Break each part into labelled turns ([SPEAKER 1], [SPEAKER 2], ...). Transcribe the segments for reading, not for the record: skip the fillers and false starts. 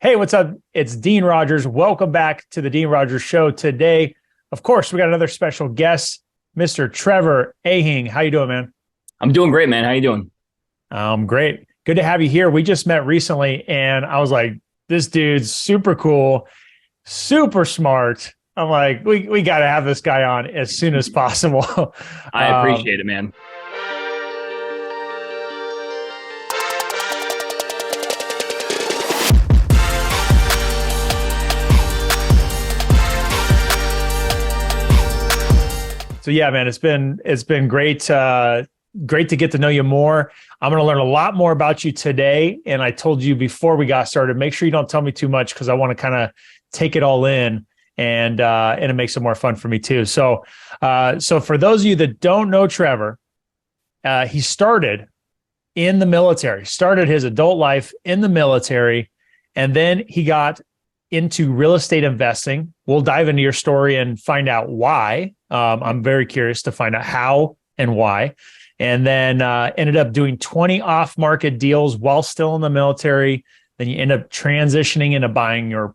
[SPEAKER 1] Hey, what's up? It's Dean Rogers. Welcome back to the Dean Rogers Show. Today, of course, we got another special guest, Mr. Trever Ahing. How you doing, man?
[SPEAKER 2] I'm doing great, man. How you doing?
[SPEAKER 1] Great. Good to have you here. We just met recently, and I was like, this dude's super cool, super smart. I'm like, we got to have this guy on as soon as possible.
[SPEAKER 2] I appreciate it, man.
[SPEAKER 1] So yeah, man, it's been great. Great to get to know you more. I'm going to learn a lot more about you today. And I told you before we got started, make sure you don't tell me too much because I want to kind of take it all in, and it makes it more fun for me too. So for those of you that don't know Trever, he started in the military, started his adult life in the military, and then he got into real estate investing. We'll dive into your story and find out why. I'm very curious to find out how and why. And then ended up doing 20 off-market deals while still in the military. Then you end up transitioning into buying your,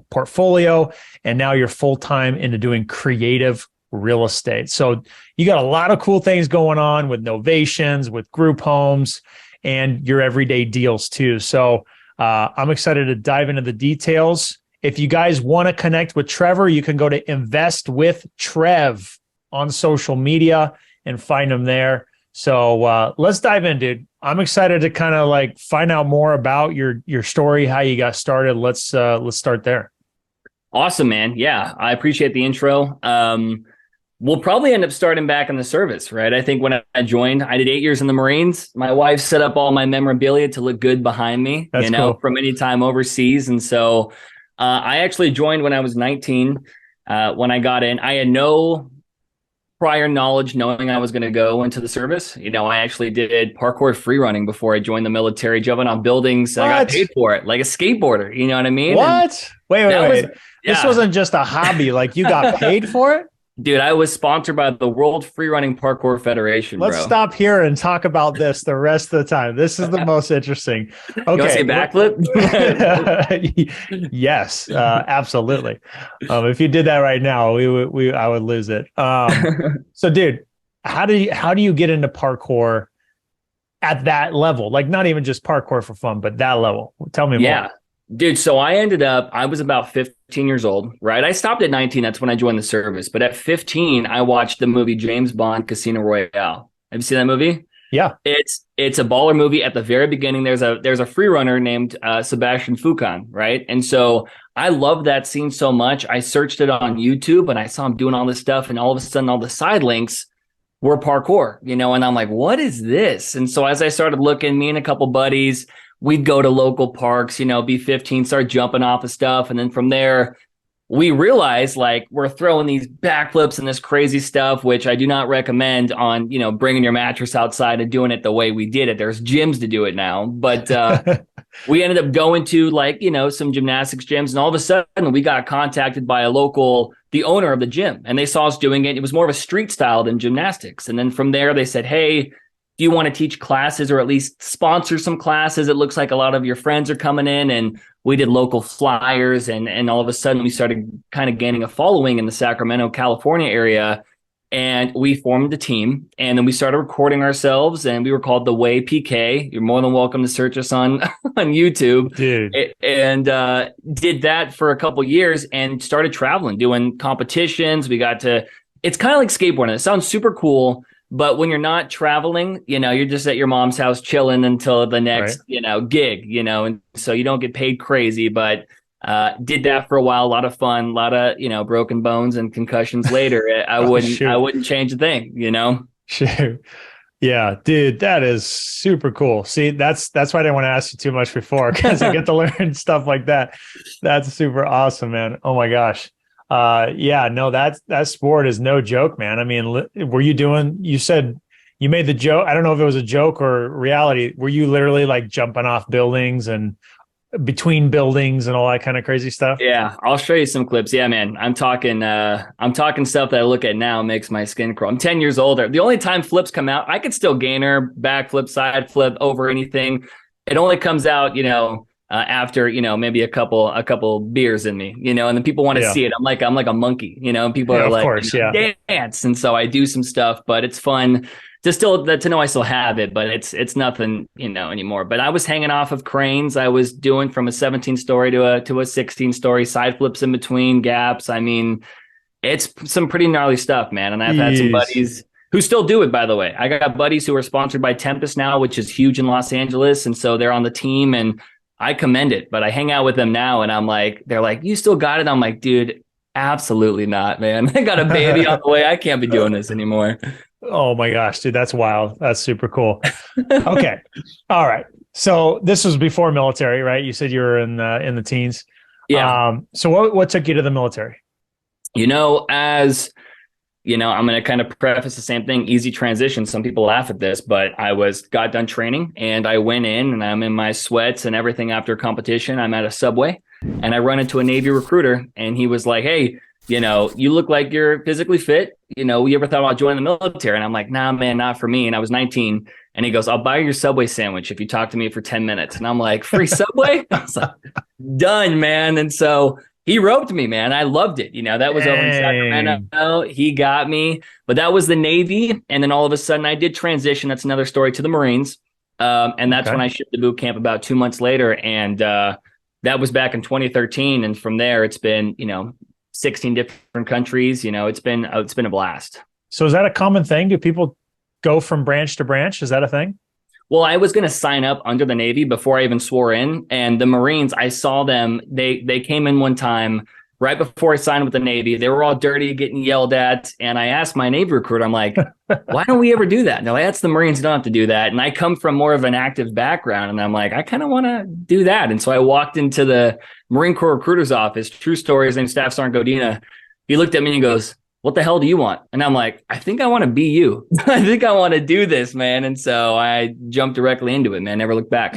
[SPEAKER 1] portfolio, and now you're full-time into doing creative real estate. So you got a lot of cool things going on with Novations, with group homes, and your everyday deals too. So I'm excited to dive into the details. If you guys want to connect with Trever, you can go to Invest with Trev on social media and find him there. So let's dive in, dude. I'm excited to kind of like find out more about your story, how you got started. Let's start there.
[SPEAKER 2] Awesome, man. Yeah, I appreciate the intro. We'll probably end up starting back in the service, right? I think when I joined, I did 8 years in the Marines. My wife set up all my memorabilia to look good behind me,
[SPEAKER 1] That's cool.
[SPEAKER 2] from any time overseas. And so I actually joined when I was 19. When I got in, I had no prior knowledge knowing I was going to go into the service. I actually did parkour free running before I joined the military, jumping on buildings.
[SPEAKER 1] What?
[SPEAKER 2] I got paid for it like a skateboarder. You know what I mean?
[SPEAKER 1] What? Wait. This
[SPEAKER 2] Yeah.
[SPEAKER 1] wasn't just a hobby. Like you got paid for it?
[SPEAKER 2] Dude, I was sponsored by the World Free Running Parkour Federation,
[SPEAKER 1] Let's
[SPEAKER 2] bro.
[SPEAKER 1] stop here and talk about this the rest of the time. This is the most interesting.
[SPEAKER 2] You want to say
[SPEAKER 1] Okay.
[SPEAKER 2] backflip?
[SPEAKER 1] Yes, absolutely. If you did that right now, I would lose it. So dude, how do you get into parkour at that level? Like not even just parkour for fun, but that level. Tell me
[SPEAKER 2] Yeah.
[SPEAKER 1] more.
[SPEAKER 2] Dude, so I was about 15 years old, right? I stopped at 19. That's when I joined the service. But at 15, I watched the movie James Bond Casino Royale. Have you seen that movie?
[SPEAKER 1] Yeah.
[SPEAKER 2] It's a baller movie. At the very beginning, there's a free runner named Sebastian Foucan, right? And so I love that scene so much. I searched it on YouTube and I saw him doing all this stuff, and all of a sudden all the side links were parkour, and I'm like, what is this? And so as I started looking, me and a couple buddies, we'd go to local parks, be 15, start jumping off of stuff. And then from there, we realized like we're throwing these backflips and this crazy stuff, which I do not recommend on, bringing your mattress outside and doing it the way we did it. There's gyms to do it now. But we ended up going to some gymnastics gyms. And all of a sudden we got contacted by the owner of the gym, and they saw us doing it. It was more of a street style than gymnastics. And then from there, they said, hey, do you want to teach classes or at least sponsor some classes? It looks like a lot of your friends are coming in, and we did local flyers, and all of a sudden we started kind of gaining a following in the Sacramento, California area, and we formed a team, and then we started recording ourselves, and we were called The Way PK. You're more than welcome to search us on YouTube.
[SPEAKER 1] Dude.
[SPEAKER 2] And did that for a couple years and started traveling, doing competitions. It's kind of like skateboarding. It sounds super cool. But when you're not traveling, you're just at your mom's house chilling until the next,
[SPEAKER 1] Right.
[SPEAKER 2] gig, and so you don't get paid crazy. But did that for a while, a lot of fun, a lot of, broken bones and concussions later. I wouldn't change a thing.
[SPEAKER 1] Sure. Yeah, dude, that is super cool. See, that's why I didn't want to ask you too much before, because I get to learn stuff like that. That's super awesome, man. Oh my gosh. Yeah, no, that sport is no joke, man. I mean, you said you made the joke. I don't know if it was a joke or reality. Were you literally like jumping off buildings and between buildings and all that kind of crazy stuff?
[SPEAKER 2] Yeah, I'll show you some clips. Yeah, man, I'm talking stuff that I look at now makes my skin crawl. I'm 10 years older. The only time flips come out, I could still gainer, back flip, side flip over anything. It only comes out, after, maybe a couple beers in me, and then people want to
[SPEAKER 1] Yeah.
[SPEAKER 2] see it. I'm like a monkey, and people
[SPEAKER 1] Yeah,
[SPEAKER 2] are
[SPEAKER 1] of
[SPEAKER 2] like,
[SPEAKER 1] course. Yeah.
[SPEAKER 2] dance. And so I do some stuff, but it's fun to know I still have it, but it's nothing, anymore. But I was hanging off of cranes. I was doing from a 17 story to a 16 story, side flips in between gaps. I mean, it's some pretty gnarly stuff, man. And I've had some
[SPEAKER 1] Jeez.
[SPEAKER 2] buddies who still do it, by the way. I got buddies who are sponsored by Tempest now, which is huge in Los Angeles. And so they're on the team, and I commend it. But I hang out with them now, and they're like, you still got it? I'm like, dude, absolutely not, man. I got a baby on the way. I can't be doing this anymore.
[SPEAKER 1] Oh my gosh, dude, that's wild. That's super cool. Okay. All right. So this was before military, right? You said you were in the teens.
[SPEAKER 2] Yeah.
[SPEAKER 1] So what took you to the military?
[SPEAKER 2] As I'm going to kind of preface the same thing, easy transition. Some people laugh at this, but got done training, and I went in, and I'm in my sweats and everything after competition. I'm at a Subway, and I run into a Navy recruiter, and he was like, hey, you look like you're physically fit. You ever thought about joining the military? And I'm like, nah, man, not for me. And I was 19. And he goes, I'll buy your Subway sandwich if you talk to me for 10 minutes. And I'm like, free Subway? I was like, done, man. And so he roped me, man. I loved it. That was over in Sacramento. He got me, but that was the Navy. And then all of a sudden I did transition. That's another story, to the Marines. And that's when I shipped to boot camp about 2 months later. And that was back in 2013. And from there, it's been, 16 different countries. It's been a blast.
[SPEAKER 1] So is that a common thing? Do people go from branch to branch? Is that a thing?
[SPEAKER 2] Well, I was going to sign up under the Navy before I even swore in. And the Marines, I saw them. They came in one time right before I signed with the Navy. They were all dirty, getting yelled at. And I asked my Navy recruiter, I'm like, why don't we ever do that? And they're like, that's the Marines, don't have to do that. And I come from more of an active background. And I'm like, I kind of want to do that. And so I walked into the Marine Corps recruiter's office. True story. His name's Staff Sergeant Godina. He looked at me and he goes, what the hell do you want? And I'm like, I think I want to be you. I think I want to do this, man. And so I jumped directly into it, man. Never looked back.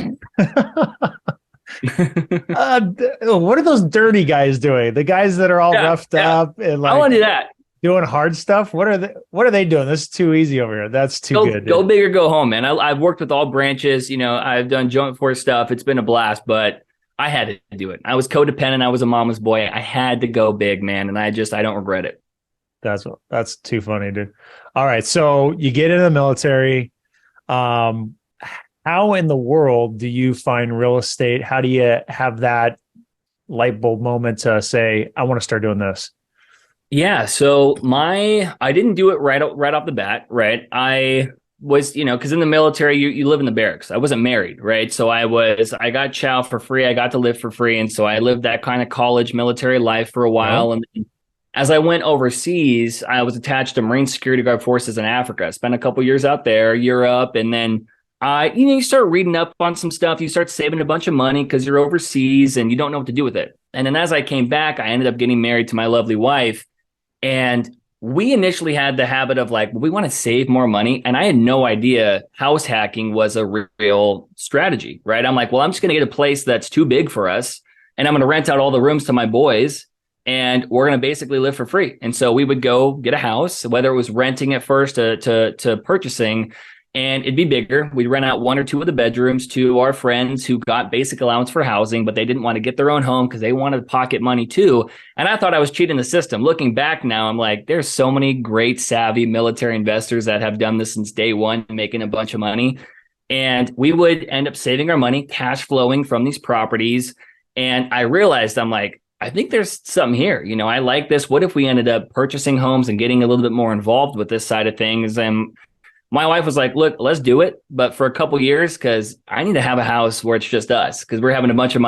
[SPEAKER 1] What are those dirty guys doing? The guys that are all roughed up and like,
[SPEAKER 2] I want to do that.
[SPEAKER 1] Doing hard stuff. What are they doing? This is too easy over here. That's too good. Dude.
[SPEAKER 2] Go big or go home, man. I've worked with all branches. I've done joint force stuff. It's been a blast, but I had to do it. I was codependent. I was a mama's boy. I had to go big, man. And I don't regret it.
[SPEAKER 1] That's too funny, dude. All right. So you get in the military. How in the world do you find real estate? How do you have that light bulb moment to say, I want to start doing this?
[SPEAKER 2] Yeah. So I didn't do it right off the bat. Right. I was, because in the military, you live in the barracks. I wasn't married. Right. So I got chow for free. I got to live for free. And so I lived that kind of college military life for a while. And then as I went overseas, I was attached to Marine Security Guard forces in Africa. I spent a couple years out there, Europe, and then you start reading up on some stuff. You start saving a bunch of money because you're overseas and you don't know what to do with it. And then as I came back, I ended up getting married to my lovely wife. And we initially had the habit of like, we want to save more money. And I had no idea house hacking was a real strategy, right? I'm like, well, I'm just going to get a place that's too big for us. And I'm going to rent out all the rooms to my boys. And we're going to basically live for free. And so we would go get a house, whether it was renting at first to purchasing, and it'd be bigger. We'd rent out one or two of the bedrooms to our friends who got basic allowance for housing, but they didn't want to get their own home because they wanted pocket money too. And I thought I was cheating the system. Looking back now, I'm like, there's so many great, savvy military investors that have done this since day one, making a bunch of money. And we would end up saving our money, cash flowing from these properties. And I realized, I'm like, I think there's something here. I like this. What if we ended up purchasing homes and getting a little bit more involved with this side of things? And my wife was like, look, let's do it. But for a couple years, because I need to have a house where it's just us, because we're having a bunch of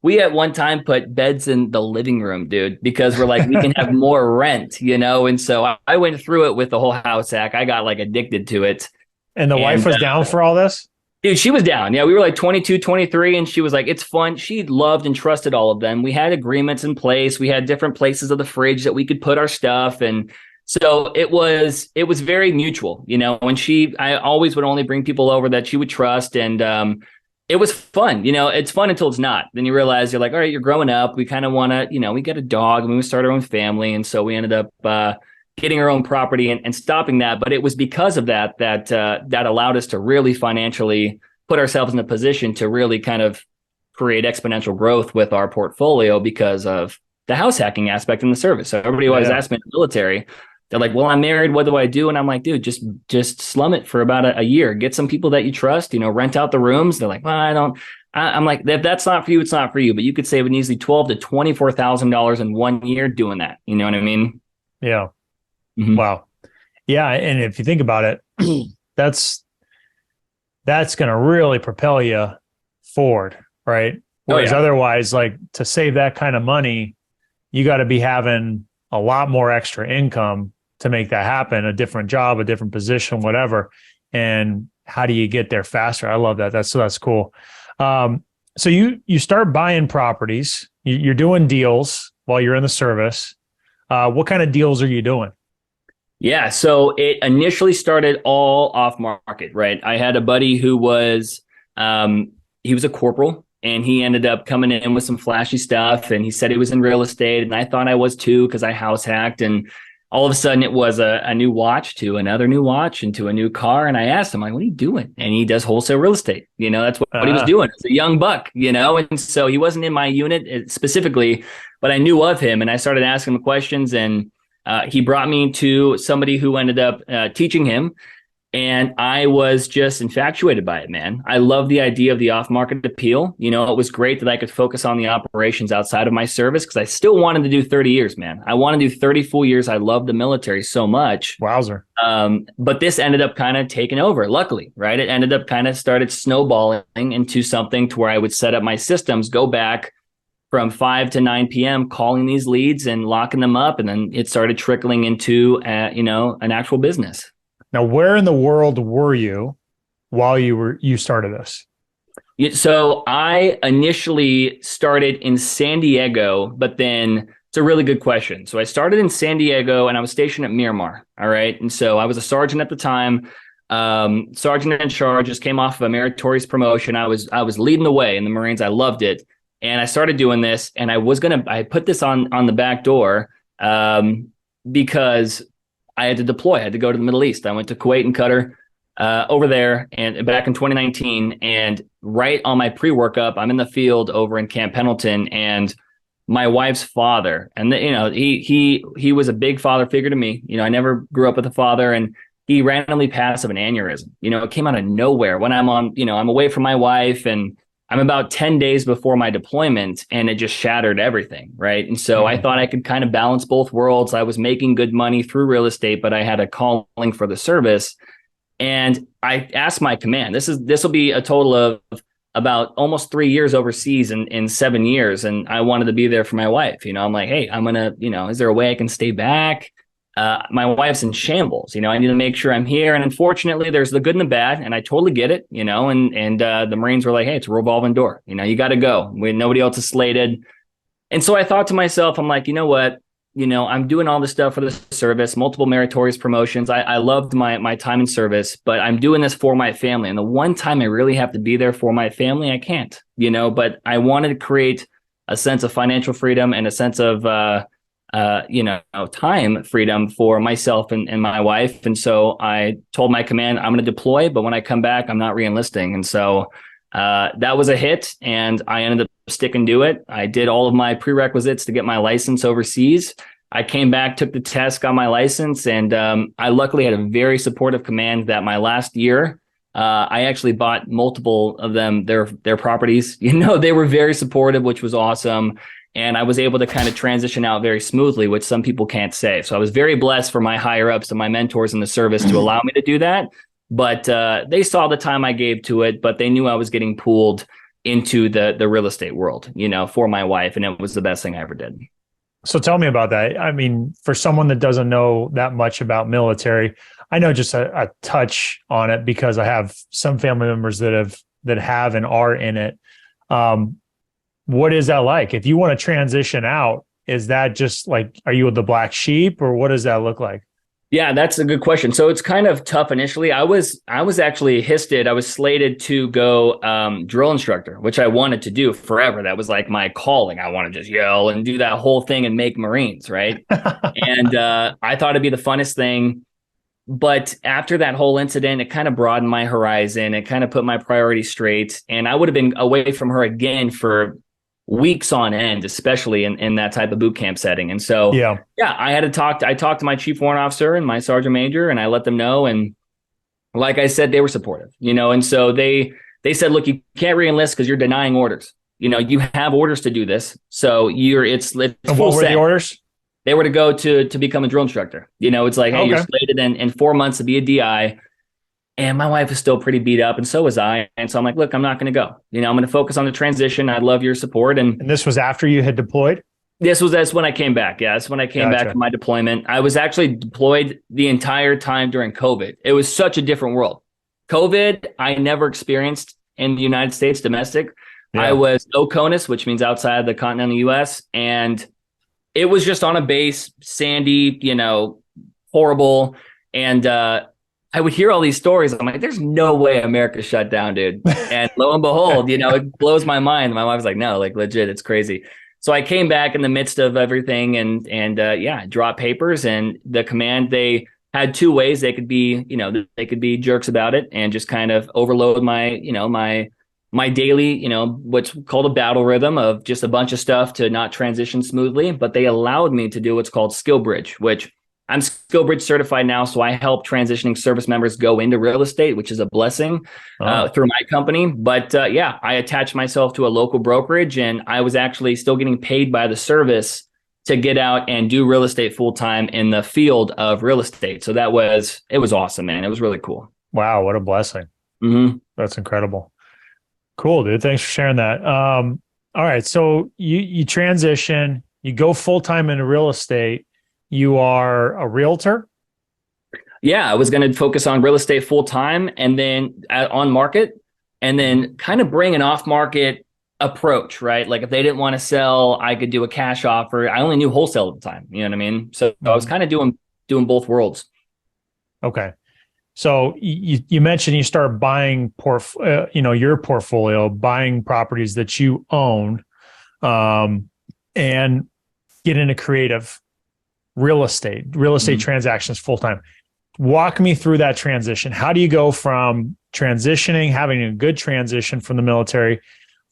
[SPEAKER 2] we at one time put beds in the living room, dude, because we're like, we can have more rent, And so I went through it with the whole house hack. I got like addicted to it.
[SPEAKER 1] And the wife was down for all this?
[SPEAKER 2] Dude, she was down. Yeah, we were like 22, 23, and she was like, it's fun. She loved and trusted all of them. We had agreements in place. We had different places of the fridge that we could put our stuff. And so it was very mutual, and I always would only bring people over that she would trust. And it was fun. It's fun until it's not. Then you realize you're like, all right, you're growing up. We kind of want to, we get a dog and we start our own family. And so we ended up getting our own property and stopping that. But it was because of that allowed us to really financially put ourselves in a position to really kind of create exponential growth with our portfolio because of the house hacking aspect in the service. So everybody always asks me in the military, they're like, well, I'm married. What do I do? And I'm like, dude, just slum it for about a year. Get some people that you trust, rent out the rooms. They're like, well, I'm like, if that's not for you, it's not for you. But you could save an easily $12,000 to $24,000 in 1 year doing that. You know what I mean?
[SPEAKER 1] Yeah.
[SPEAKER 2] Mm-hmm.
[SPEAKER 1] Wow. Yeah. And if you think about it, that's going to really propel you forward, right? Whereas otherwise, like, to save that kind of money, you got to be having a lot more extra income to make that happen, a different job, a different position, whatever. And how do you get there faster? I love that. That's cool. So you start buying properties, you're doing deals while you're in the service. What kind of deals are you doing?
[SPEAKER 2] Yeah. So it initially started all off market, right? I had a buddy who was, he was a corporal, and he ended up coming in with some flashy stuff, and he said he was in real estate, and I thought I was too, because I house hacked. And all of a sudden it was a new watch to another new watch and to a new car. And I asked him, like, what are you doing? And he does wholesale real estate. That's what he was doing as a young buck, and so he wasn't in my unit specifically, but I knew of him, and I started asking him questions, and he brought me to somebody who ended up teaching him. And I was just infatuated by it, man. I love the idea of the off-market appeal. It was great that I could focus on the operations outside of my service, because I still wanted to do 30 years, man. I want to do 30 full years. I love the military so much.
[SPEAKER 1] Wowzer.
[SPEAKER 2] But this ended up kind of taking over, luckily, right? It ended up kind of started snowballing into something to where I would set up my systems, go back from 5 to 9 p.m., calling these leads and locking them up. And then it started trickling into, an actual business.
[SPEAKER 1] Now, where in the world were you while you started this?
[SPEAKER 2] So I initially started in San Diego, but then it's a really good question. So I started in San Diego, and I was stationed at Miramar. All right. And so I was a sergeant at the time, sergeant in charge, just came off of a meritorious promotion. I was leading the way in the Marines. I loved it. And I started doing this, and I put this on the back door because I had to deploy. I had to go to the Middle East. I went to Kuwait and Qatar over there, and back in 2019. And right on my pre-workup, I'm in the field over in Camp Pendleton, and my wife's father, and he was a big father figure to me. I never grew up with a father, and he randomly passed of an aneurysm. It came out of nowhere when I'm away from my wife, and I'm about 10 days before my deployment, and it just shattered everything, right? And so I thought I could kind of balance both worlds. I was making good money through real estate, but I had a calling for the service. And I asked my command, this will be a total of about almost 3 years overseas in 7 years. And I wanted to be there for my wife. I'm like, hey, I'm going to, is there a way I can stay back? My wife's in shambles. I need to make sure I'm here. And unfortunately, there's the good and the bad, and I totally get it, and the Marines were like, hey, it's a revolving door. You got to go. Nobody else is slated. And so I thought to myself, I'm like, you know what? I'm doing all this stuff for the service, multiple meritorious promotions. I loved my time in service, but I'm doing this for my family. And the one time I really have to be there for my family, I can't, but I wanted to create a sense of financial freedom and a sense of, time freedom for myself and my wife. And so I told my command, I'm going to deploy, but when I come back, I'm not re-enlisting. And so that was a hit, and I ended up sticking to it. I did all of my prerequisites to get my license overseas. I came back, took the test, got my license, and I luckily had a very supportive command that my last year, I actually bought multiple of them, their properties. They were very supportive, which was awesome. And I was able to kind of transition out very smoothly, which some people can't say. So I was very blessed for my higher ups and my mentors in the service to allow me to do that. But they saw the time I gave to it, but they knew I was getting pulled into the real estate world, for my wife. And it was the best thing I ever did.
[SPEAKER 1] So tell me about that. I mean, for someone that doesn't know that much about military, I know just a touch on it because I have some family members that have and are in it. What is that like? If you want to transition out, is that just like, are you the black sheep, or what does that look like?
[SPEAKER 2] Yeah, that's a good question. So it's kind of tough initially. I was actually HISted. I was slated to go drill instructor, which I wanted to do forever. That was like my calling. I want to just yell and do that whole thing and make Marines, right? And I thought it'd be the funnest thing. But after that whole incident, it kind of broadened my horizon. It kind of put my priorities straight. And I would have been away from her again for weeks on end, especially in that type of boot camp setting. And so,
[SPEAKER 1] Yeah.
[SPEAKER 2] yeah, I talked to my chief warrant officer and my sergeant major, and I let them know. And like I said, they were supportive, and so they said, look, you can't re-enlist because you're denying orders. You have orders to do this. So it's
[SPEAKER 1] And
[SPEAKER 2] full
[SPEAKER 1] what were
[SPEAKER 2] set.
[SPEAKER 1] the orders?
[SPEAKER 2] They were to go to become a drill instructor. It's like, hey,
[SPEAKER 1] Okay.
[SPEAKER 2] you're slated in 4 months to be a DI. And my wife was still pretty beat up, and so was I. And so I'm like, look, I'm not going to go. I'm going to focus on the transition. I'd love your support.
[SPEAKER 1] And this was after you had deployed?
[SPEAKER 2] That's when I came back. Yeah, that's when I came back from my deployment. I was actually deployed the entire time during COVID. It was such a different world. COVID, I never experienced in the United States domestic. Yeah. I was OCONUS, which means outside the continental U.S., and it was just on a base, sandy, horrible. And I would hear all these stories. I'm like, there's no way America shut down, dude. And lo and behold, it blows my mind. My wife was like, no, like legit, it's crazy. So I came back in the midst of everything and dropped papers. And the command, they had two ways they could be, they could be jerks about it and just kind of overload my, my daily, what's called a battle rhythm of just a bunch of stuff to not transition smoothly. But they allowed me to do what's called Skill Bridge, which I'm Skill Bridge certified now. So I help transitioning service members go into real estate, which is a blessing through my company. But I attached myself to a local brokerage, and I was actually still getting paid by the service to get out and do real estate full time in the field of real estate. So it was awesome, man. It was really cool.
[SPEAKER 1] Wow. What a blessing.
[SPEAKER 2] Mm-hmm.
[SPEAKER 1] That's incredible. Cool, dude. Thanks for sharing that. All right. So you transition, you go full-time into real estate. You are a realtor?
[SPEAKER 2] Yeah, I was going to focus on real estate full-time and then on market, and then kind of bring an off-market approach, right? Like if they didn't want to sell, I could do a cash offer. I only knew wholesale at the time. You know what I mean? So I was kind of doing both worlds.
[SPEAKER 1] Okay. So you mentioned you start buying your portfolio, buying properties that you own, and get into creative real estate transactions full time. Walk me through that transition. How do you go from transitioning, having a good transition from the military,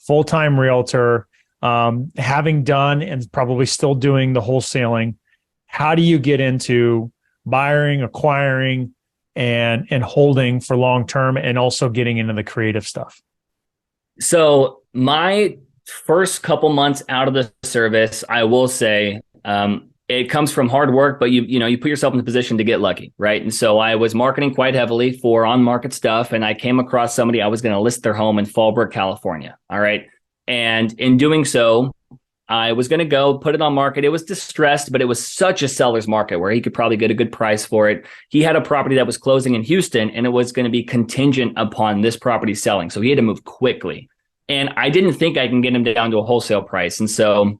[SPEAKER 1] full-time realtor, having done and probably still doing the wholesaling? How do you get into buying, acquiring, and holding for long term, and also getting into the creative stuff?
[SPEAKER 2] So my first couple months out of the service, I will say, it comes from hard work, but you put yourself in the position to get lucky, right? And so I was marketing quite heavily for on-market stuff, and I came across somebody. I was going to list their home in Fallbrook, California. All right, and in doing so, I was going to go put it on market. It was distressed, but it was such a seller's market where he could probably get a good price for it. He had a property that was closing in Houston, and it was going to be contingent upon this property selling. So he had to move quickly. And I didn't think I can get him down to a wholesale price. And so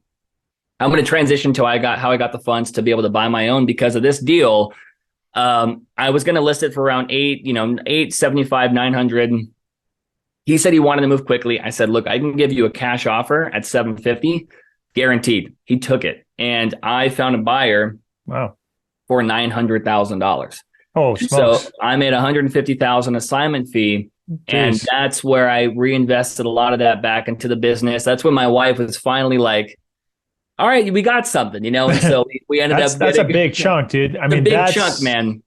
[SPEAKER 2] I'm going to transition to how I got the funds to be able to buy my own because of this deal. I was going to list it for around 875, 900. He said he wanted to move quickly. I said, look, I can give you a cash offer at 750. Guaranteed. He took it. And I found a buyer for $900,000.
[SPEAKER 1] Oh, smokes.
[SPEAKER 2] So I made $150,000 assignment fee. Jeez. And that's where I reinvested a lot of that back into the business. That's when my wife was finally like, all right, we got something, And so we ended up.
[SPEAKER 1] That's a big chunk, dude. I mean,
[SPEAKER 2] big chunk, man.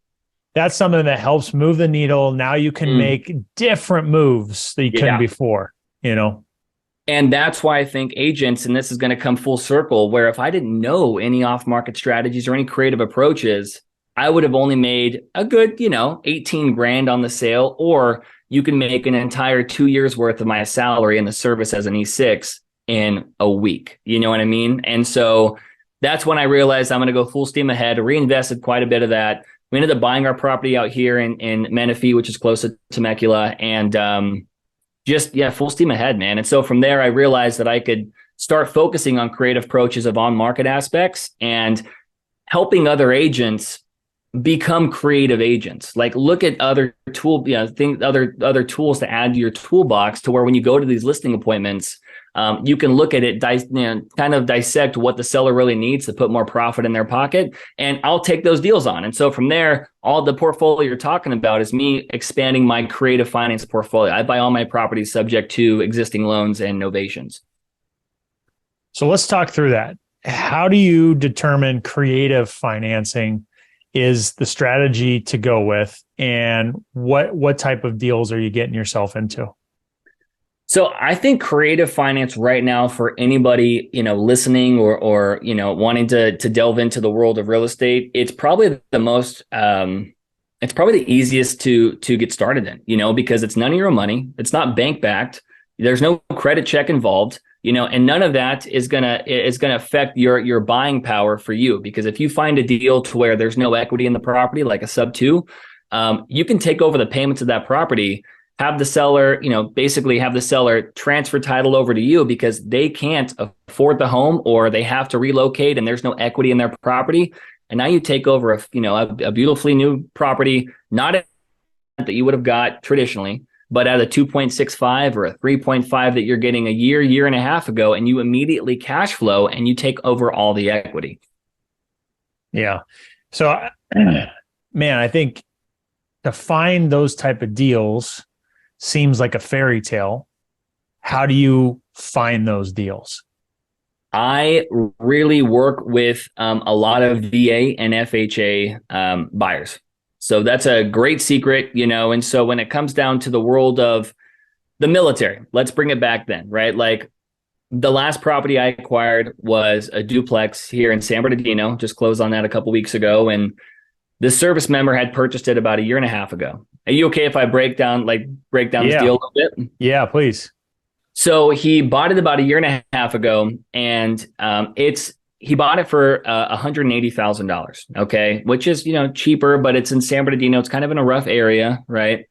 [SPEAKER 1] That's something that helps move the needle. Now you can make different moves that you couldn't before,
[SPEAKER 2] And that's why I think agents, and this is going to come full circle, where if I didn't know any off-market strategies or any creative approaches, I would have only made a good, 18 grand on the sale, or you can make an entire 2 years worth of my salary in the service as an E6 in a week. You know what I mean? And so that's when I realized I'm going to go full steam ahead, reinvested quite a bit of that. We ended up buying our property out here in Menifee, which is close to Temecula, and full steam ahead, man. And so from there, I realized that I could start focusing on creative approaches of on-market aspects and helping other agents become creative agents. Like look at other other tools to add to your toolbox to where when you go to these listing appointments, you can look at it, kind of dissect what the seller really needs to put more profit in their pocket, and I'll take those deals on. And so from there, all the portfolio you're talking about is me expanding my creative finance portfolio. I buy all my properties subject to existing loans and novations.
[SPEAKER 1] So let's talk through that. How do you determine creative financing is the strategy to go with, and what type of deals are you getting yourself into?
[SPEAKER 2] So I think creative finance right now for anybody, listening or wanting to delve into the world of real estate, it's probably the most it's probably the easiest to get started in, because it's none of your own money. It's not bank backed. There's no credit check involved, and none of that is gonna affect your buying power for you. Because if you find a deal to where there's no equity in the property, like a sub two, you can take over the payments of that property, have the seller, basically have the seller transfer title over to you because they can't afford the home or they have to relocate and there's no equity in their property. And now you take over a beautifully new property, not that you would have got traditionally, but at a 2.65 or a 3.5 that you're getting a year and a half ago, and you immediately cash flow and you take over all the equity.
[SPEAKER 1] Yeah. So, man, I think to find those type of deals seems like a fairy tale. How do you find those deals?
[SPEAKER 2] I really work with a lot of VA and FHA buyers. So that's a great secret, and so when it comes down to the world of the military, let's bring it back then, right? Like the last property I acquired was a duplex here in San Bernardino, just closed on that a couple weeks ago. And the service member had purchased it about a year and a half ago. Are you okay if I break down this deal a little bit?
[SPEAKER 1] Yeah, please.
[SPEAKER 2] So he bought it about a year and a half ago, and he bought it for $180,000. Okay, which is cheaper, but it's in San Bernardino. It's kind of in a rough area, right?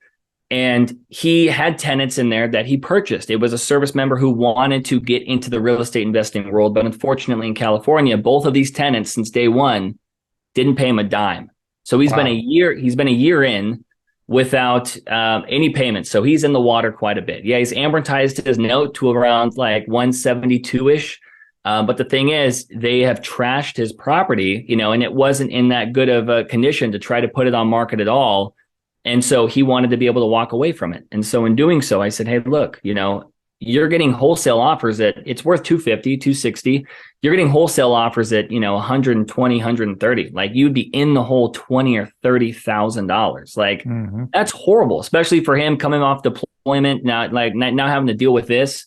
[SPEAKER 2] And he had tenants in there that he purchased. It was a service member who wanted to get into the real estate investing world, but unfortunately in California, both of these tenants since day one didn't pay him a dime. So he's been a year in without any payments. So he's in the water quite a bit. Yeah, he's amortized his note to around like 172-ish. But the thing is, they have trashed his property, and it wasn't in that good of a condition to try to put it on market at all. And so he wanted to be able to walk away from it. And so in doing so, I said, hey, look, you're getting wholesale offers at, it's worth 250, 260. You're getting wholesale offers at, 120, 130. Like you'd be in the hole $20,000 or $30,000. Like that's horrible, especially for him coming off deployment now, now having to deal with this.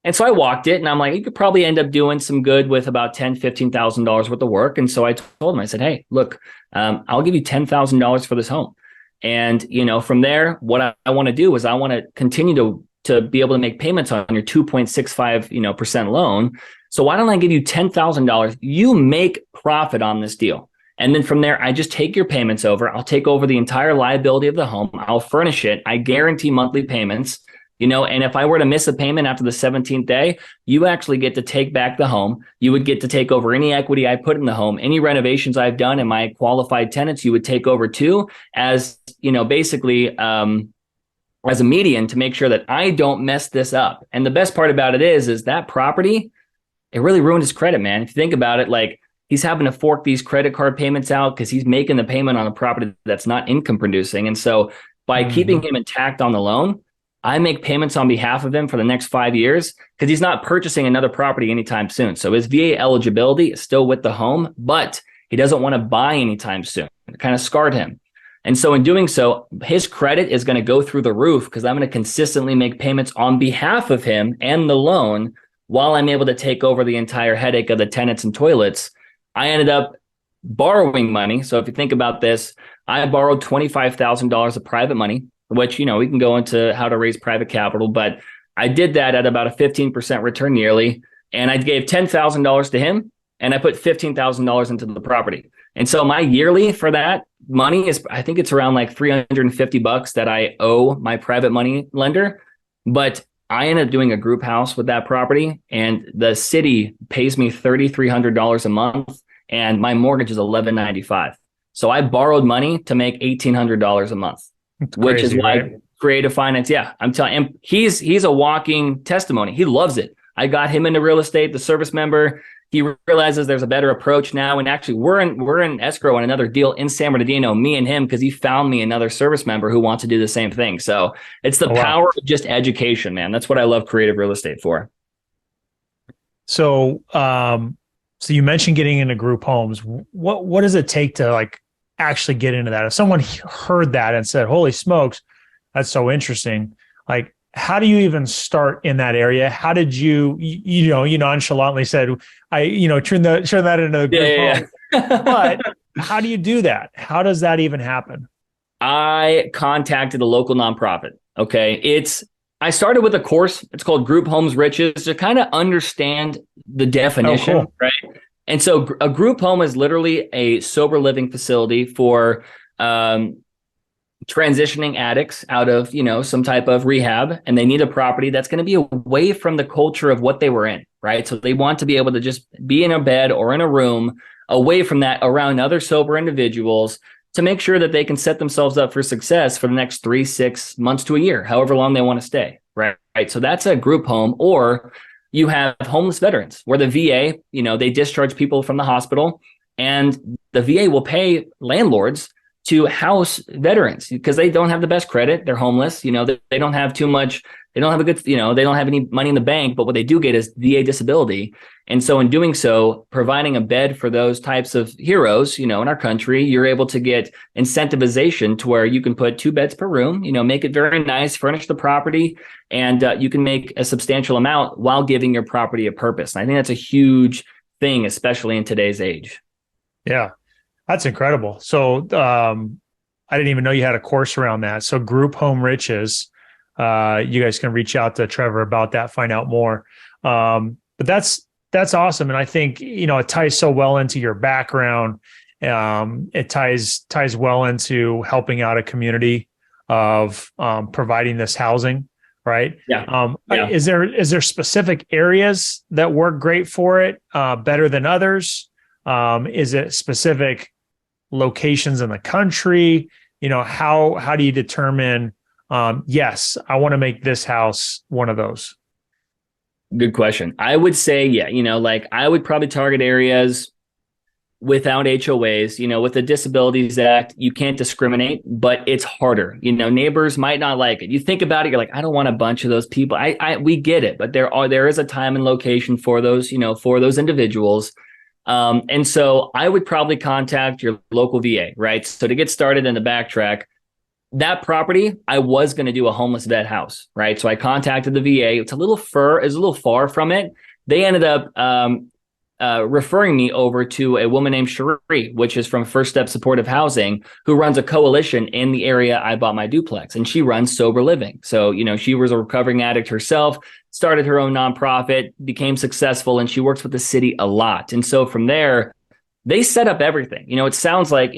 [SPEAKER 2] And so I walked it and I'm like, you could probably end up doing some good with about $10,000, $15,000 worth of work. And so I told him, I said, hey, look, I'll give you $10,000 for this home. And, from there, what I want to do is I want to continue to be able to make payments on your 2.65, percent loan. So why don't I give you $10,000? You make profit on this deal. And then from there, I just take your payments over. I'll take over the entire liability of the home. I'll furnish it. I guarantee monthly payments, and if I were to miss a payment after the 17th day, you actually get to take back the home. You would get to take over any equity I put in the home, any renovations I've done, and my qualified tenants, you would take over too, as, basically, as a median to make sure that I don't mess this up. And the best part about it is that property, it really ruined his credit, man. If you think about it, like he's having to fork these credit card payments out because he's making the payment on a property that's not income producing. And so by keeping him intact on the loan, I make payments on behalf of him for the next 5 years because he's not purchasing another property anytime soon. So his VA eligibility is still with the home, but he doesn't want to buy anytime soon. It kind of scarred him. And so in doing so, his credit is going to go through the roof because I'm going to consistently make payments on behalf of him and the loan while I'm able to take over the entire headache of the tenants and toilets. I ended up borrowing money. So if you think about this, I borrowed $25,000 of private money, which, we can go into how to raise private capital, but I did that at about a 15% return yearly. And I gave $10,000 to him and I put $15,000 into the property. And so my yearly for that money is, I think it's around like $350 that I owe my private money lender. But I ended up doing a group house with that property and the city pays me $3,300 a month and my mortgage is $1,195. So I borrowed money to make $1,800 a month. Which crazy, is why creative finance. Yeah, I'm telling him he's a walking testimony. He loves it. I got him into real estate, the service member. He realizes there's a better approach now. And actually we're in escrow on another deal in San Bernardino, me and him, because he found me another service member who wants to do the same thing. So it's the
[SPEAKER 1] Oh, wow.
[SPEAKER 2] power of just education, man. That's what I love creative real estate for.
[SPEAKER 1] So, so you mentioned getting into group homes. What does it take to like actually get into that? If someone heard that and said, "Holy smokes, that's so interesting," like how do you even start in that area? How did you nonchalantly said, turn that into a group home.
[SPEAKER 2] Yeah.
[SPEAKER 1] But how do you do that? How does that even happen?
[SPEAKER 2] I contacted a local nonprofit. Okay. I started with a course. It's called Group Homes Riches to kind of understand the
[SPEAKER 1] Oh,
[SPEAKER 2] definition,
[SPEAKER 1] cool.
[SPEAKER 2] right? And so a group home is literally a sober living facility for transitioning addicts out of, some type of rehab, and they need a property that's going to be away from the culture of what they were in, right? So they want to be able to just be in a bed or in a room away from that, around other sober individuals, to make sure that they can set themselves up for success for the next 3, 6 months to a year, however long they want to stay, right? So that's a group home. Or you have homeless veterans where the VA, they discharge people from the hospital, and the VA will pay landlords to house veterans because they don't have the best credit. They're homeless. They don't have too much. They don't have a good, they don't have any money in the bank, but what they do get is VA disability. And so in doing so, providing a bed for those types of heroes, in our country, you're able to get incentivization to where you can put 2 beds per room, make it very nice, furnish the property, and you can make a substantial amount while giving your property a purpose. And I think that's a huge thing, especially in today's age.
[SPEAKER 1] Yeah. That's incredible. So I didn't even know you had a course around that. So Group Home Riches, you guys can reach out to Trever about that, find out more. But that's awesome. And I think, it ties so well into your background. It ties well into helping out a community of providing this housing, right?
[SPEAKER 2] Yeah.
[SPEAKER 1] Is there specific areas that work great for it, better than others? Is it specific locations in the country? How do you determine, yes, I want to make this house one of those?
[SPEAKER 2] Good question. I would say, yeah, I would probably target areas without HOAs. With the Disabilities Act, you can't discriminate, but it's harder. Neighbors might not like it. You think about it, you're like, I don't want a bunch of those people. We get it, but there is a time and location for those, for those individuals. And so I would probably contact your local VA, right? So to get started in the backtrack, that property, I was going to do a homeless vet house, right? So I contacted the VA. It's a little far from it. They ended up referring me over to a woman named Cherie, which is from First Step Supportive Housing, who runs a coalition in the area I bought my duplex, and she runs sober living. So, she was a recovering addict herself, started her own nonprofit, became successful, and she works with the city a lot. And so from there, they set up everything. It sounds like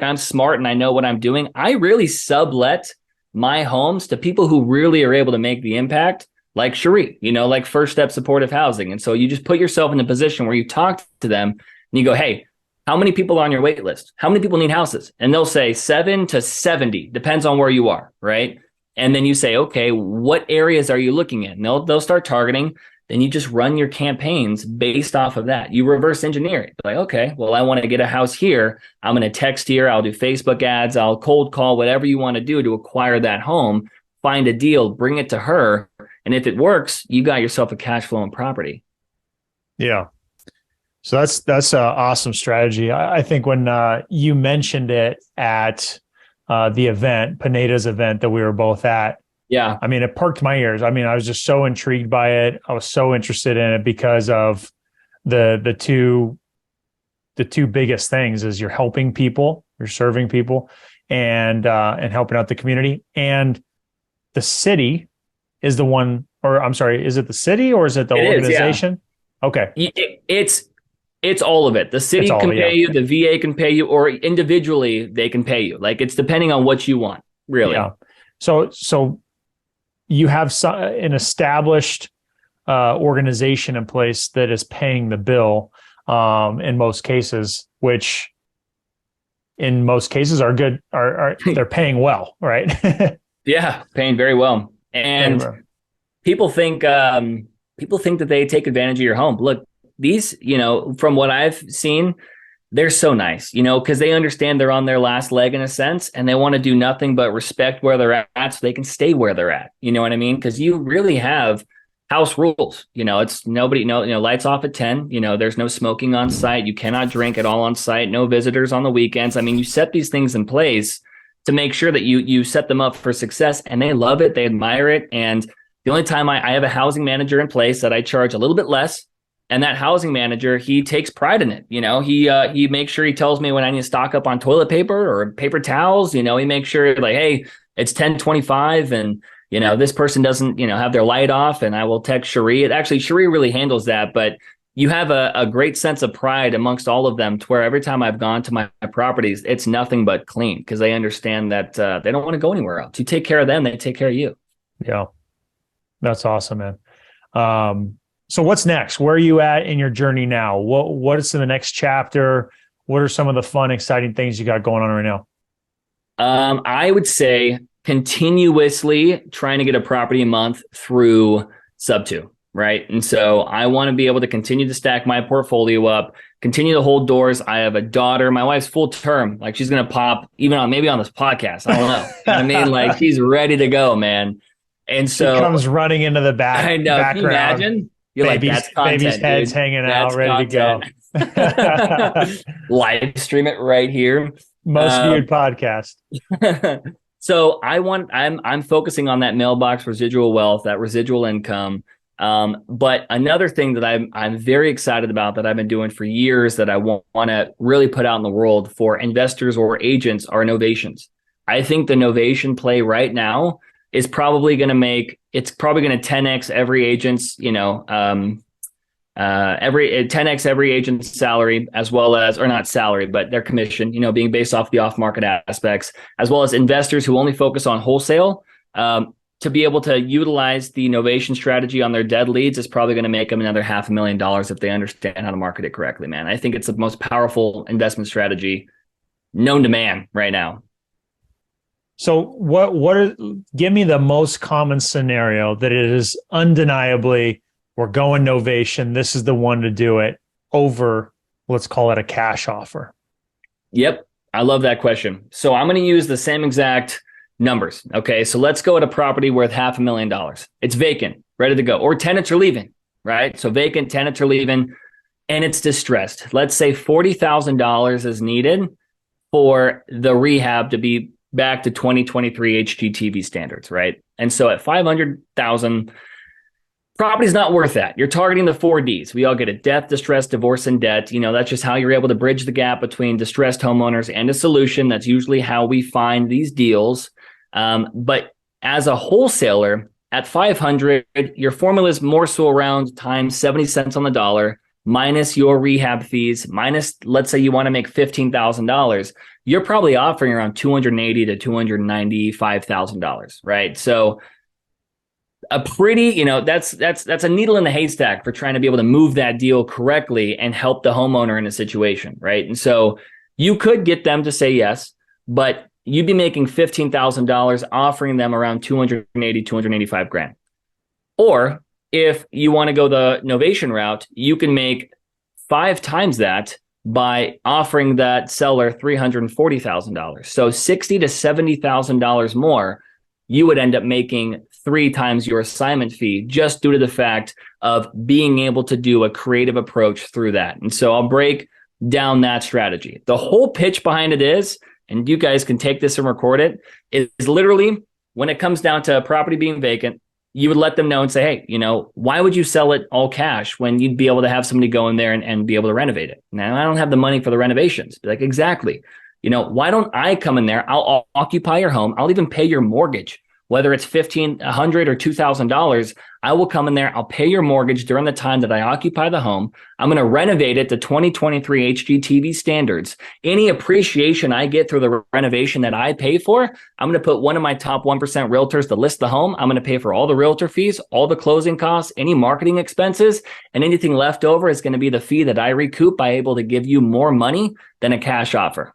[SPEAKER 2] I'm smart and I know what I'm doing. I really sublet my homes to people who really are able to make the impact, like Cherie, like First Step Supportive Housing. And so you just put yourself in a position where you talk to them and you go, hey, how many people are on your wait list? How many people need houses? And they'll say 7 to 70, depends on where you are, right? And then you say, okay, what areas are you looking at? And they'll start targeting. Then you just run your campaigns based off of that. You reverse engineer it. Like, okay, well, I want to get a house here. I'm going to text here. I'll do Facebook ads. I'll cold call, whatever you want to do to acquire that home, find a deal, bring it to her. And if it works, you got yourself a cash flowing property.
[SPEAKER 1] Yeah. So that's an awesome strategy. I think when you mentioned it at the event, Pineda's event that we were both at,
[SPEAKER 2] yeah,
[SPEAKER 1] I mean, it perked my ears. I mean, I was just so intrigued by it. I was so interested in it because of the two biggest things is you're helping people, you're serving people, and helping out the community. And the city is the one, or I'm sorry, is it the city or is it the organization?
[SPEAKER 2] Yeah.
[SPEAKER 1] Okay.
[SPEAKER 2] It's all of it. The city can pay you, the VA can pay you, or individually they can pay you. Like, it's depending on what you want, really.
[SPEAKER 1] Yeah. So you have an established organization in place that is paying the bill in most cases, which in most cases are good. They're paying well, right?
[SPEAKER 2] Yeah, paying very well. And people think people think that they take advantage of your home. Look, these, from what I've seen, they're so nice, because they understand they're on their last leg in a sense, and they want to do nothing but respect where they're at so they can stay where they're at. You know what I mean? Because you really have house rules. It's nobody, lights off at 10. There's no smoking on site. You cannot drink at all on site. No visitors on the weekends. I mean, you set these things in place to make sure that you set them up for success, and they love it. They admire it. And the only time I have a housing manager in place that I charge a little bit less. And that housing manager, he takes pride in it. He makes sure he tells me when I need to stock up on toilet paper or paper towels. He makes sure like, hey, it's 10:25 and, this person doesn't, have their light off, and I will text Cherie. Actually, Cherie really handles that, but you have a great sense of pride amongst all of them to where every time I've gone to my properties, it's nothing but clean because they understand that they don't want to go anywhere else. You take care of them, they take care of you.
[SPEAKER 1] Yeah, that's awesome, man. So what's next? Where are you at in your journey now? What is in the next chapter? What are some of the fun, exciting things you got going on right now?
[SPEAKER 2] I would say continuously trying to get a property a month through sub-2, right? And so I want to be able to continue to stack my portfolio up, continue to hold doors. I have a daughter. My wife's full term. Like she's going to pop even maybe on this podcast. I don't know. You know what I mean? Like she's ready to go, man. And so
[SPEAKER 1] she comes running into the
[SPEAKER 2] I know.
[SPEAKER 1] background.
[SPEAKER 2] Can you imagine? You're
[SPEAKER 1] baby's,
[SPEAKER 2] like, that's content,
[SPEAKER 1] baby's head's
[SPEAKER 2] dude.
[SPEAKER 1] hanging
[SPEAKER 2] That's
[SPEAKER 1] out, ready
[SPEAKER 2] content.
[SPEAKER 1] to go.
[SPEAKER 2] Live stream it right here.
[SPEAKER 1] Most viewed podcast.
[SPEAKER 2] So I'm focusing on that mailbox residual wealth, that residual income. But another thing that I'm very excited about that I've been doing for years that I want to really put out in the world for investors or agents are novations. I think the novation play right now is probably going to 10x every agent's, every 10x every agent's salary, as well as, or not salary, but their commission, being based off the off-market aspects, as well as investors who only focus on wholesale, to be able to utilize the novation strategy on their dead leads is probably going to make them another $500,000 if they understand how to market it correctly, man. I think it's the most powerful investment strategy known to man right now.
[SPEAKER 1] So give me the most common scenario that it is undeniably we're going novation. This is the one to do it over, let's call it a cash offer.
[SPEAKER 2] Yep. I love that question. So I'm going to use the same exact numbers. Okay. So let's go at a property worth $500,000. It's vacant, ready to go, or tenants are leaving, right? So vacant, tenants are leaving, and it's distressed. Let's say $40,000 is needed for the rehab to be back to 2023 HGTV standards, right? And so at $500,000, property's not worth that. You're targeting the 4Ds. We all get it: death, distress, divorce, and debt. That's just how you're able to bridge the gap between distressed homeowners and a solution. That's usually how we find these deals. But as a wholesaler at 500, your formula is more so around times 70 cents on the dollar, minus your rehab fees, minus, let's say you want to make $15,000. You're probably offering around $280,000 to $295,000, right? So a pretty, that's a needle in the haystack for trying to be able to move that deal correctly and help the homeowner in a situation, right? And so you could get them to say yes, but you'd be making $15,000 offering them around $280,000, $285,000. Or if you want to go the novation route, you can make 5 times that by offering that seller $340,000. So $60,000 to $70,000 more, you would end up making 3 times your assignment fee just due to the fact of being able to do a creative approach through that. And so I'll break down that strategy. The whole pitch behind it is, and you guys can take this and record it, is literally when it comes down to a property being vacant, you would let them know and say, hey, why would you sell it all cash when you'd be able to have somebody go in there and be able to renovate it? Now, I don't have the money for the renovations. Be like, exactly. Why don't I come in there? I'll occupy your home. I'll even pay your mortgage, whether it's $1,500 or $2,000. I will come in there. I'll pay your mortgage during the time that I occupy the home. I'm going to renovate it to 2023 HGTV standards. Any appreciation I get through the renovation that I pay for, I'm going to put one of my top 1% realtors to list the home. I'm going to pay for all the realtor fees, all the closing costs, any marketing expenses, and anything left over is going to be the fee that I recoup by able to give you more money than a cash offer.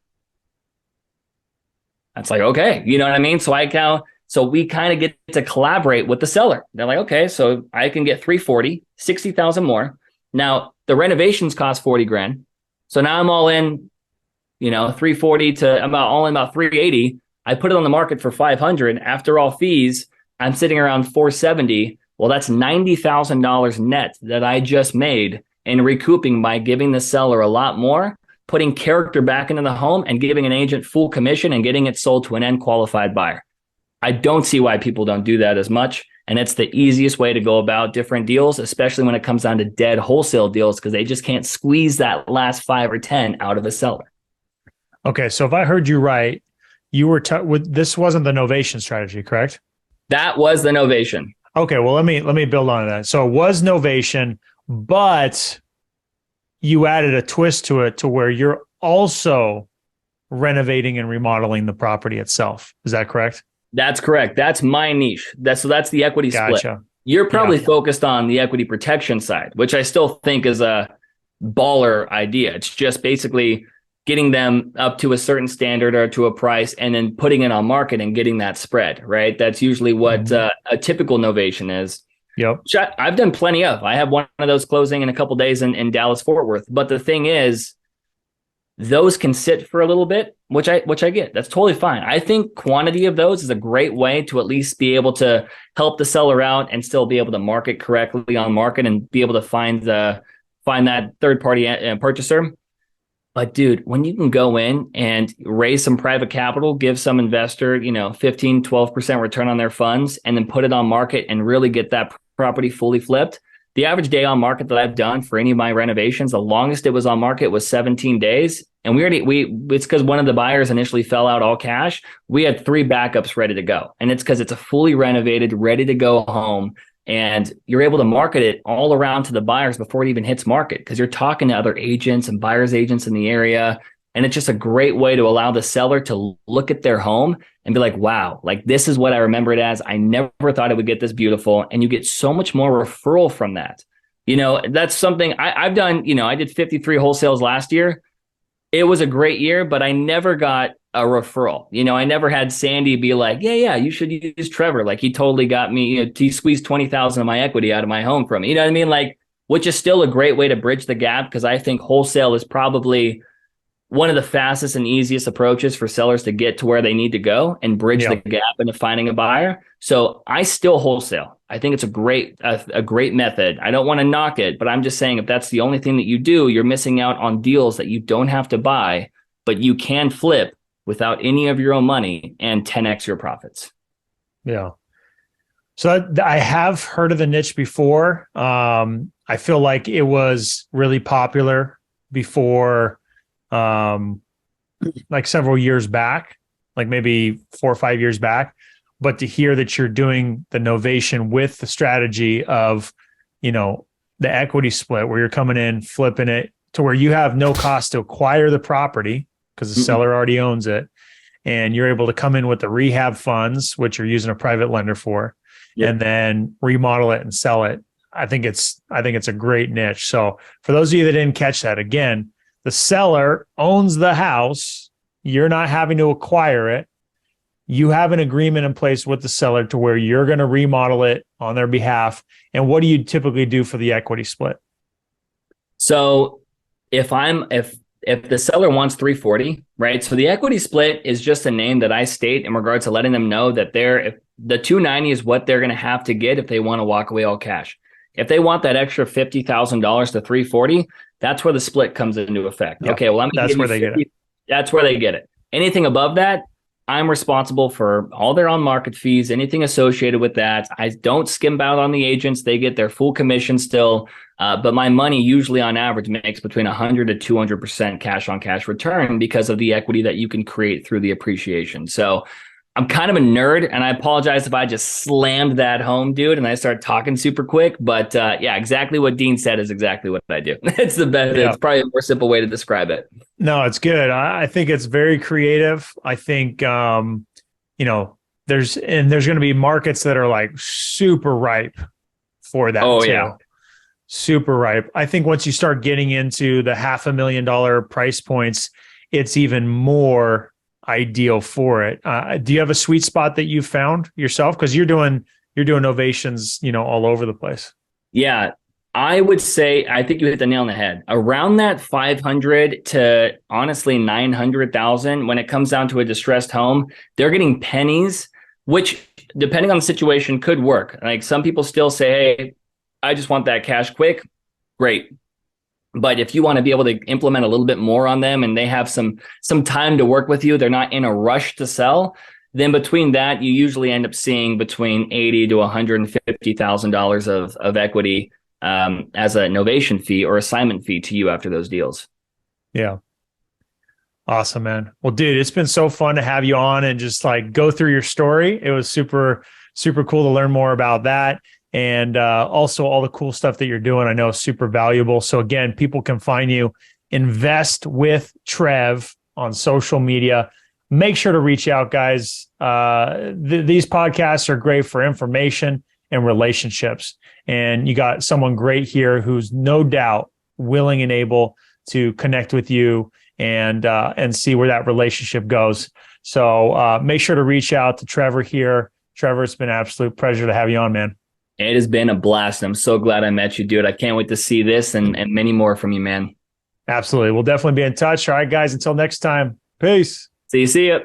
[SPEAKER 2] That's like, okay, you know what I mean? So So we kind of get to collaborate with the seller. They're like, okay, so I can get 340, 60,000 more. Now the renovations cost 40 grand. So now I'm all in, 340 to about all in about 380. I put it on the market for 500. After all fees, I'm sitting around 470. Well, that's $90,000 net that I just made and recouping by giving the seller a lot more, putting character back into the home and giving an agent full commission and getting it sold to an end qualified buyer. I don't see why people don't do that as much. And it's the easiest way to go about different deals, especially when it comes down to dead wholesale deals, because they just can't squeeze that last 5 or 10 out of a seller.
[SPEAKER 1] Okay. So if I heard you right, you were this wasn't the novation strategy, correct?
[SPEAKER 2] That was the novation.
[SPEAKER 1] Okay. Well, let me build on that. So it was novation, but you added a twist to it to where you're also renovating and remodeling the property itself. Is that correct?
[SPEAKER 2] That's correct. That's my niche. That's the equity split. You're probably focused on the equity protection side, which I still think is a baller idea. It's just basically getting them up to a certain standard or to a price and then putting it on market and getting that spread, right? That's usually what a typical novation is.
[SPEAKER 1] Yep.
[SPEAKER 2] Which I've done plenty of. I have one of those closing in a couple of days in Dallas, Fort Worth. But the thing is, those can sit for a little bit, which I get. That's totally fine. I think quantity of those is a great way to at least be able to help the seller out and still be able to market correctly on market and be able to find that third party purchaser. But dude, when you can go in and raise some private capital, give some investor, 15, 12% return on their funds, and then put it on market and really get that property fully flipped. The average day on market that I've done for any of my renovations, the longest it was on market was 17 days. And it's because one of the buyers initially fell out all cash. We had 3 backups ready to go. And it's because it's a fully renovated, ready to go home. And you're able to market it all around to the buyers before it even hits market, because you're talking to other agents and buyers agents in the area. And it's just a great way to allow the seller to look at their home and be like, wow, like this is what I remember it as. I never thought it would get this beautiful. And you get so much more referral from that. That's something I've done. I did 53 wholesales last year. It was a great year, but I never got a referral. I never had Sandy be like, yeah, you should use Trever. Like he totally got me, he squeezed 20,000 of my equity out of my home from me. You know what I mean? Like, which is still a great way to bridge the gap, because I think wholesale is probably one of the fastest and easiest approaches for sellers to get to where they need to go and bridge the gap into finding a buyer. So I still wholesale. I think it's a great method. I don't want to knock it, but I'm just saying if that's the only thing that you do, you're missing out on deals that you don't have to buy, but you can flip without any of your own money and 10x your profits.
[SPEAKER 1] Yeah. So I have heard of the niche before. I feel like it was really popular before, like several years back, like maybe 4 or 5 years back. But to hear that you're doing the novation with the strategy of, the equity split where you're coming in, flipping it to where you have no cost to acquire the property because the seller already owns it. And you're able to come in with the rehab funds, which you're using a private lender for, and then remodel it and sell it. I think it's a great niche. So for those of you that didn't catch that, again, the seller owns the house. You're not having to acquire it. You have an agreement in place with the seller to where you're going to remodel it on their behalf. And what do you typically do for the equity split?
[SPEAKER 2] So if the seller wants 340, right? So the equity split is just a name that I state in regards to letting them know that if the 290 is what they're going to have to get if they want to walk away all cash. If they want that extra $50,000 to 340, that's where the split comes into effect. Yep. Okay, well,
[SPEAKER 1] that's where they get it.
[SPEAKER 2] That's where they get it. Anything above that, I'm responsible for all their on-market fees, anything associated with that. I don't skimp out on the agents. They get their full commission still. But my money usually on average makes between 100 to 200% cash on cash return because of the equity that you can create through the appreciation. So I'm kind of a nerd, and I apologize if I just slammed that home, dude, and I started talking super quick. But yeah, exactly what Dean said is exactly what I do. It's the best. Yeah. It's probably a more simple way to describe it.
[SPEAKER 1] No, it's good. I think it's very creative. I think, there's going to be markets that are like super ripe for that.
[SPEAKER 2] Oh,
[SPEAKER 1] too.
[SPEAKER 2] Yeah.
[SPEAKER 1] Super ripe. I think once you start getting into the $500,000 price points, it's even more ideal for it. Do you have a sweet spot that you found yourself? Because you're doing Novations, all over the place.
[SPEAKER 2] Yeah, I would say I think you hit the nail on the head. Around that 500 to honestly 900,000 when it comes down to a distressed home, they're getting pennies, which depending on the situation could work. Like some people still say, "Hey, I just want that cash quick." Great. But if you want to be able to implement a little bit more on them and they have some time to work with you, they're not in a rush to sell, then between that, you usually end up seeing between 80 to $150,000 of equity as a novation fee or assignment fee to you after those deals.
[SPEAKER 1] Yeah. Awesome, man. Well, dude, it's been so fun to have you on and just like go through your story. It was super, super cool to learn more about that. And also all the cool stuff that you're doing, I know is super valuable. So again, people can find you, Invest with Trev on social media. Make sure to reach out, guys. These podcasts are great for information and relationships. And you got someone great here who's no doubt willing and able to connect with you and see where that relationship goes. So make sure to reach out to Trever here. Trever, it's been an absolute pleasure to have you on, man.
[SPEAKER 2] It has been a blast. I'm so glad I met you, dude. I can't wait to see this and many more from you, man.
[SPEAKER 1] Absolutely. We'll definitely be in touch. All right, guys, until next time. Peace.
[SPEAKER 2] See you.